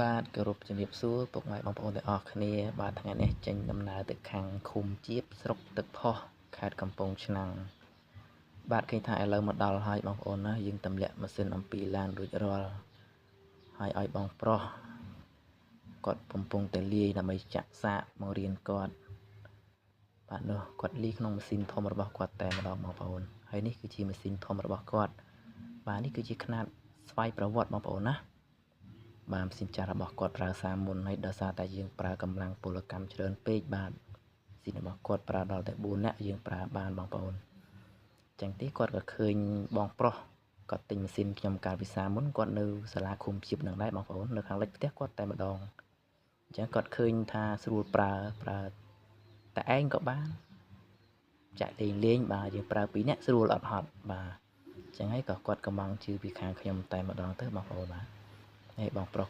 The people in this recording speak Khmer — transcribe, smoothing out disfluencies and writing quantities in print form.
បាទគោរពជំរាបសួរពុកម៉ែបងប្អូនទាំងអស់គ្នាបាទថ្ងៃនេះចេញដំណើរទៅខាងឃុំជាបស្រុកទឹកផុសខេត្តកំពង់ឆ្នាំងបាទឃើញថាឥឡូវមកដល់ហើយបងប្អូនណាយើងទម្លាក់ម៉ាស៊ីនអំពីឡានរួចរាល់ហើយឲ្យបងប្រុសគាត់កំពុងតែលាយដើម្បីចាក់សាកមករៀនគាត់បាទនោះគាត់លាយក្នុងម៉ាស៊ីនធំរបស់គាត់តែម្ដងបងប្អូនហើយនេះគឺជាម៉ាស៊ីនធំរបស់គាត់បាទនេះគឺជាຂະຫນາດស្វ័យប្រវត្តិបងប្អូនណាបាទម៉ាស៊ីនចាស់របស់គាត់ប្រើសារមុនហើយដោយសារតែយើងប្រើកម្លាំងពលកម្មច្រើនពេកបាទម៉ាស៊ីនរបស់គាត់ប្រើដល់តែ4នាក់យើងប្រើបានបងប្អូនចឹងទេគាត់ក៏ឃើញបងប្រុសគាត់ទិញម៉ាស៊ីនខ្ញុំកាលពីសាមុនគាត់នៅសាលាឃុំជាបនឹងដែរបងប្អូននៅខាងលិចផ្ទះគាត់តែម្ដងអញ្ចឹងគាត់ឃើញថាស្រួលប្រើតែឯងក៏បានចាក់លេងបាទយើងប្រើ2នាក់ស្រួលអត់ហត់បាទអញ្ចឹងហើយក៏គាត់កំងជឿពីខាងខ្ញុំតែម្ដងទៅបងប្អូនបាទហើយបងប្រុស